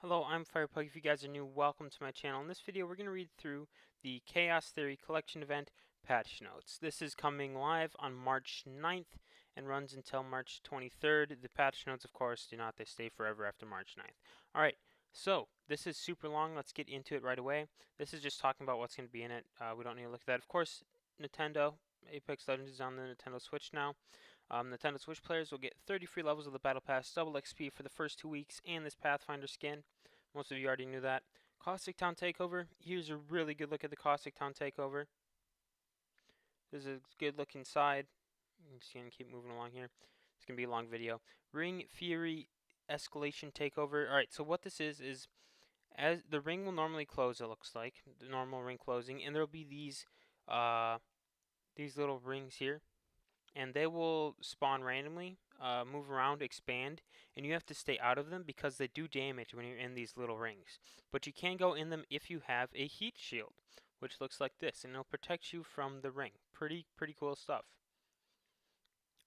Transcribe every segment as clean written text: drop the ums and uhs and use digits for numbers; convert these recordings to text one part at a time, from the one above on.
Hello, I'm Firepug. If you guys are new, welcome to my channel. In this video, we're going to read through the Chaos Theory Collection Event patch notes. This is coming live on March 9th and runs until March 23rd. The patch notes, of course, do not. They stay forever after March 9th. Alright, so this is super long. Let's get into it right away. This is just talking about what's going to be in it. We don't need to look at that. Of course, Nintendo, Apex Legends is on the Nintendo Switch now. Nintendo Switch players will get 30 free levels of the Battle Pass, double XP for the first 2 weeks, and this Pathfinder skin. Most of you already knew that. Caustic Town Takeover. Here's a really good look at the Caustic Town Takeover. This is a good look inside. I'm just going to keep moving along here. It's going to be a long video. Ring Fury Escalation Takeover. Alright, so what this is as the ring will normally close, it looks like. The normal ring closing. And there will be these little rings here. And they will spawn randomly, move around, expand, and you have to stay out of them because they do damage when you're in these little rings. But you can go in them if you have a heat shield, which looks like this, and it'll protect you from the ring. Pretty cool stuff.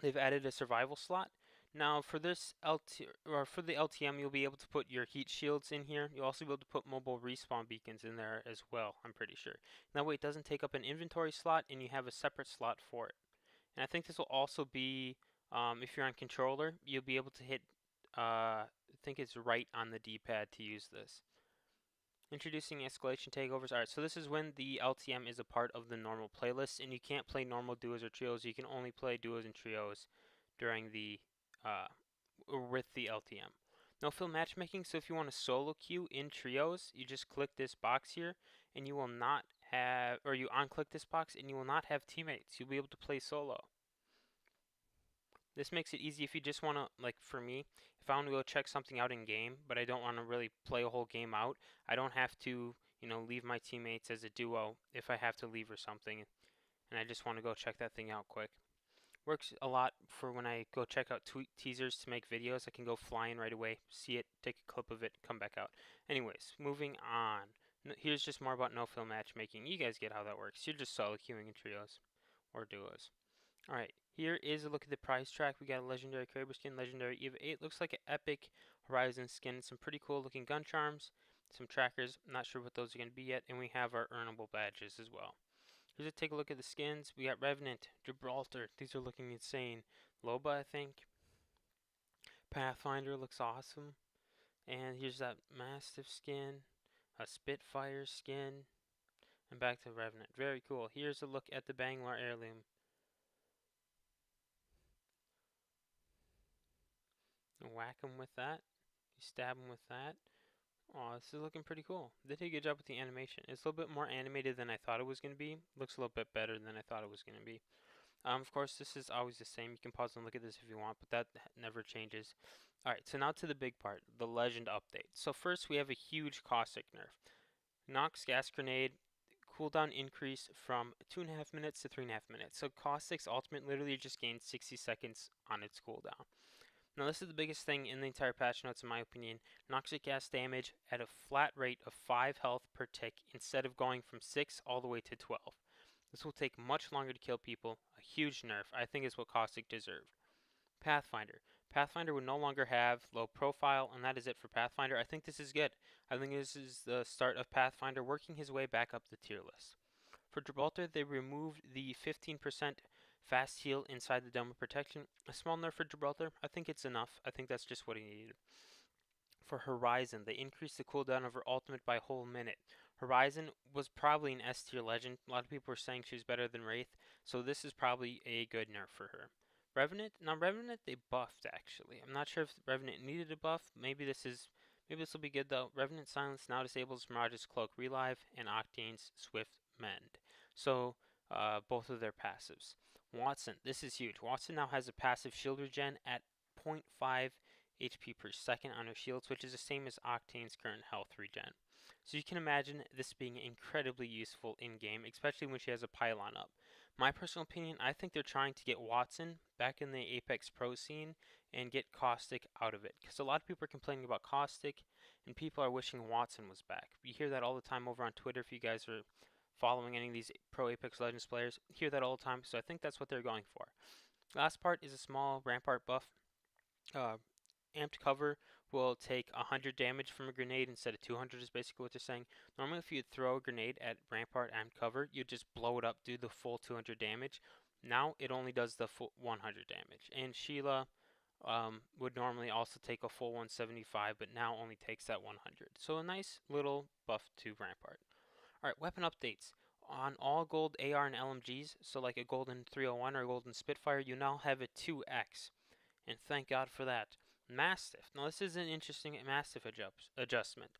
They've added a survival slot. Now for this for the LTM, you'll be able to put your heat shields in here. You'll also be able to put mobile respawn beacons in there as well, I'm pretty sure. That way it doesn't take up an inventory slot and you have a separate slot for it. And I think this will also be, if you're on controller, you'll be able to hit, I think it's right on the D-pad to use this. Introducing Escalation Takeovers. Alright, so this is when the LTM is a part of the normal playlist, and you can't play normal duos or trios. You can only play duos and trios during the, with the LTM. No fill matchmaking, so if you want to solo queue in trios, you just click this box here, and you will not have, or you unclick this box, and you will not have teammates. You'll be able to play solo. This makes it easy if you just want to, like for me, if I want to go check something out in game, but I don't want to really play a whole game out, I don't have to, leave my teammates as a duo if I have to leave or something, and I just want to go check that thing out quick. Works a lot for when I go check out teasers to make videos. I can go flying right away, see it, take a clip of it, come back out. Anyways, moving on. Here's just more about no-fill matchmaking. You guys get how that works. You're just solo queuing in trios or duos. Alright, here is a look at the prize track. We got a legendary Kraber skin, legendary EVA 8. Looks like an epic Horizon skin. Some pretty cool looking gun charms, some trackers. Not sure what those are going to be yet. And we have our earnable badges as well. Here's a take a look at the skins. We got Revenant, Gibraltar. These are looking insane. Loba, I think. Pathfinder looks awesome. And here's that Mastiff skin, a Spitfire skin, and back to Revenant. Very cool. Here's a look at the Bangalore Heirloom. Whack him with that. You stab him with that. Oh, this is looking pretty cool. They did a good job with the animation. It's a little bit more animated than I thought it was going to be. Looks a little bit better than I thought it was going to be. Of course, this is always the same. You can pause and look at this if you want, but that never changes. Alright, so now to the big part, the Legend update. So first, we have a huge Caustic nerf. Nox Gas Grenade, cooldown increase from 2.5 minutes to 3.5 minutes. So Caustic's ultimate literally just gains 60 seconds on its cooldown. Now this is the biggest thing in the entire patch notes in my opinion. Noxic gas damage at a flat rate of 5 health per tick instead of going from 6 all the way to 12. This will take much longer to kill people. A huge nerf. I think is what Caustic deserved. Pathfinder. Pathfinder would no longer have low profile, and that is it for Pathfinder. I think this is good. I think this is the start of Pathfinder working his way back up the tier list. For Gibraltar, they removed the 15% fast heal inside the Dome of Protection. A small nerf for Gibraltar. I think it's enough. I think that's just what he needed. For Horizon, they increased the cooldown of her ultimate by a whole minute. Horizon was probably an S tier legend. A lot of people were saying she was better than Wraith, so this is probably a good nerf for her. Revenant, now Revenant they buffed actually. I'm not sure if Revenant needed a buff. Maybe this will be good though. Revenant Silence now disables Mirage's Cloak Relive and Octane's Swift Mend. So both of their passives. Watson, this is huge. Watson now has a passive shield regen at 0.5 HP per second on her shields, which is the same as Octane's current health regen. So you can imagine this being incredibly useful in game, especially when she has a pylon up. My personal opinion, I think they're trying to get Watson back in the Apex Pro scene and get Caustic out of it. Because a lot of people are complaining about Caustic and people are wishing Watson was back. You hear that all the time over on Twitter if you guys are following any of these Pro Apex Legends players. You hear that all the time, so I think that's what they're going for. Last part is a small Rampart buff. Amped cover will take 100 damage from a grenade instead of 200 is basically what they're saying. Normally if you throw a grenade at rampart and cover, you just blow it up, do the full 200 damage. Now it only does the full 100 damage. And Sheila would normally also take a full 175, but now only takes that 100. So a nice little buff to rampart. Alright, weapon updates. On all gold AR and LMGs, so like a golden 301 or a golden Spitfire, you now have a 2x. And thank God for that. Mastiff. Now this is an interesting Mastiff adjustment.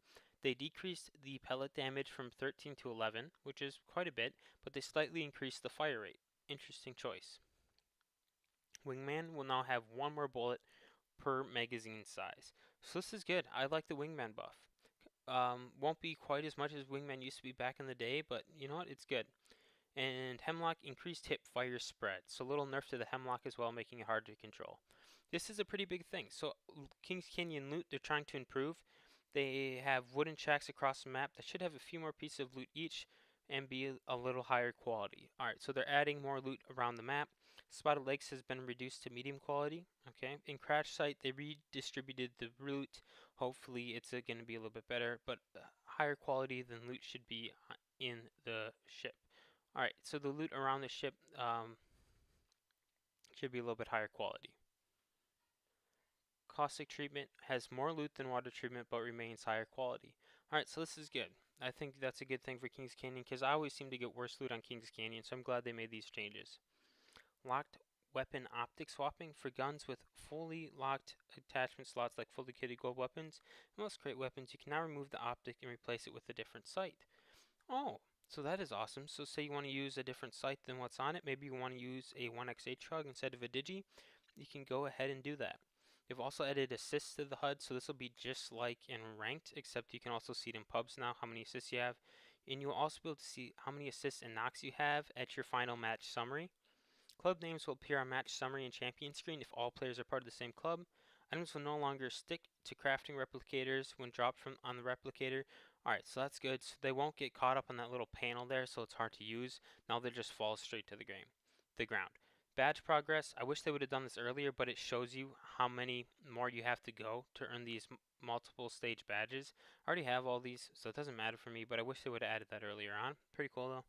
They decreased the pellet damage from 13 to 11, which is quite a bit, but they slightly increased the fire rate. Interesting choice. Wingman will now have one more bullet per magazine size. So this is good. I like the Wingman buff. Won't be quite as much as Wingman used to be back in the day, but you know what? It's good. And Hemlock increased hip fire spread. So a little nerf to the Hemlock as well, making it hard to control. This is a pretty big thing. So Kings Canyon loot, they're trying to improve. They have wooden shacks across the map that should have a few more pieces of loot each and be a little higher quality. Alright, so they're adding more loot around the map. Spotted Lakes has been reduced to medium quality. Okay, in Crash Site, they redistributed the loot. Hopefully, it's going to be a little bit better, but higher quality than loot should be in the ship. Alright, so the loot around the ship should be a little bit higher quality. Caustic treatment has more loot than water treatment, but remains higher quality. Alright, so this is good. I think that's a good thing for Kings Canyon, because I always seem to get worse loot on Kings Canyon, so I'm glad they made these changes. Locked weapon optic swapping for guns with fully locked attachment slots like fully kitted gold weapons. In most crate weapons, you can now remove the optic and replace it with a different sight. Oh, so that is awesome. So say you want to use a different sight than what's on it. Maybe you want to use a 1x8 shrug instead of a digi. You can go ahead and do that. They've also added assists to the HUD, so this will be just like in ranked, except you can also see it in pubs now, how many assists you have. And you'll also be able to see how many assists and knocks you have at your final match summary. Club names will appear on match summary and champion screen if all players are part of the same club. Items will no longer stick to crafting replicators when dropped from on the replicator. Alright, so that's good. So they won't get caught up on that little panel there, so it's hard to use. Now they just fall straight to the ground. Badge progress. I wish they would have done this earlier, but it shows you how many more you have to go to earn these multiple stage badges. I already have all these, so it doesn't matter for me, but I wish they would have added that earlier on. Pretty cool though.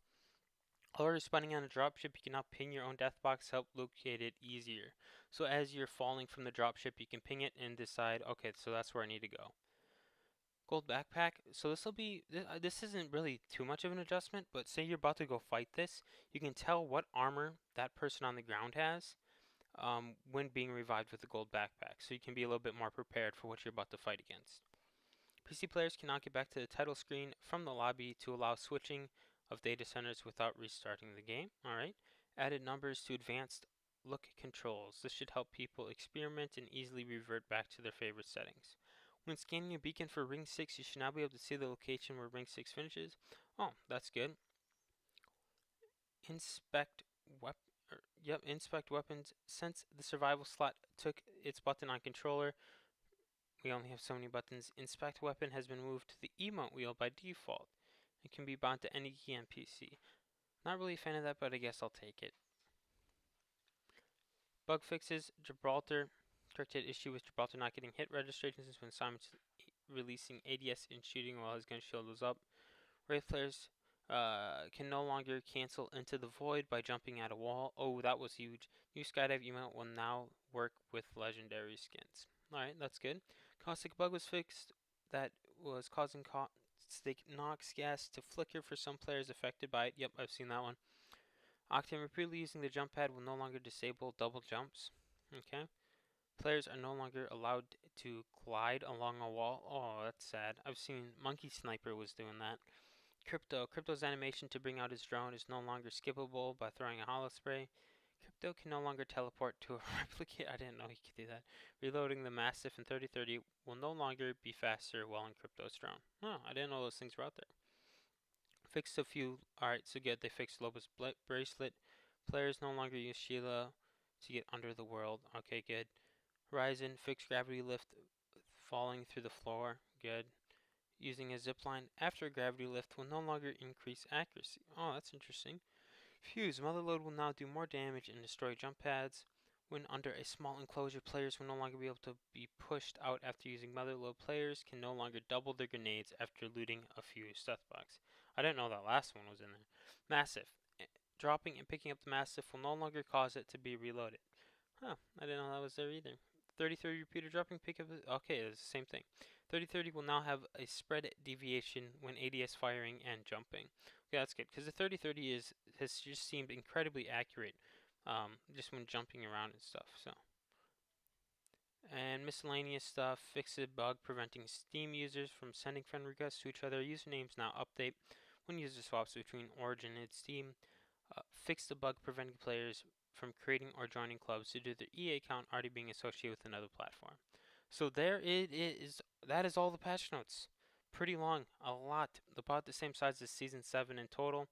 Or spawning on a dropship, you can now ping your own death box to help locate it easier. So as you're falling from the dropship, you can ping it and decide, okay, so that's where I need to go. Gold backpack. So this isn't really too much of an adjustment, but say you're about to go fight this, you can tell what armor that person on the ground has when being revived with the gold backpack. So you can be a little bit more prepared for what you're about to fight against. PC players can now get back to the title screen from the lobby to allow switching of data centers without restarting the game. Alright. Added numbers to advanced look controls. This should help people experiment and easily revert back to their favorite settings. When scanning a beacon for Ring 6, you should now be able to see the location where Ring 6 finishes. Oh, that's good. Inspect weapons. Since the survival slot took its button on controller, we only have so many buttons. Inspect weapon has been moved to the emote wheel by default. It can be bound to any key on PC. Not really a fan of that, but I guess I'll take it. Bug fixes. Gibraltar. Corrected issue with Gibraltar not getting hit registrations when Simon's releasing ADS and shooting while his gun shield was up. Wraith players can no longer cancel into the void by jumping at a wall. Oh, that was huge. New skydive emote will now work with legendary skins. Alright, that's good. Caustic bug was fixed. That was causing caustic Nox gas to flicker for some players affected by it. Yep, I've seen that one. Octane repeatedly using the jump pad will no longer disable double jumps. Okay. Players are no longer allowed to glide along a wall. Oh, that's sad. I've seen Monkey Sniper was doing that. Crypto's animation to bring out his drone is no longer skippable by throwing a holo spray. Crypto can no longer teleport to a replicate. I didn't know he could do that. Reloading the Mastiff in 3030 will no longer be faster while in Crypto's drone. Oh, I didn't know those things were out there. Fixed a few. Alright, so good. They fixed Loba's bracelet. Players no longer use Sheila to get under the world. Okay, good. Horizon, fixed gravity lift falling through the floor. Good. Using a zipline after a gravity lift will no longer increase accuracy. Oh, that's interesting. Fuse, Motherload will now do more damage and destroy jump pads. When under a small enclosure, players will no longer be able to be pushed out after using mother load. Players can no longer double their grenades after looting a few stuff bucks. I didn't know that last one was in there. Massive. Dropping and picking up the Mastiff will no longer cause it to be reloaded. Huh, I didn't know that was there either. 30-30 repeater dropping, pick up, okay, it's the same thing. 30-30 will now have a spread deviation when ADS firing and jumping. Okay, that's good, because the 30-30 has just seemed incredibly accurate, just when jumping around and stuff, so. And miscellaneous stuff, fix a bug preventing Steam users from sending friend requests to each other. Usernames now update when user swaps between Origin and Steam. Fix the bug preventing players from creating or joining clubs due to their EA account already being associated with another platform. So there it is. That is all the patch notes. Pretty long, a lot. About the same size as Season 7 in total.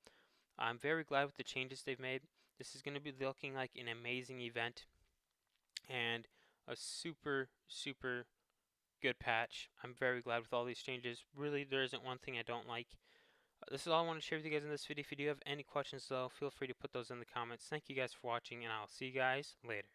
I'm very glad with the changes they've made. This is going to be looking like an amazing event and a super, super good patch. I'm very glad with all these changes. Really, there isn't one thing I don't like. This is all I want to share with you guys in this video. If you do have any questions, though, feel free to put those in the comments. Thank you guys for watching, and I'll see you guys later.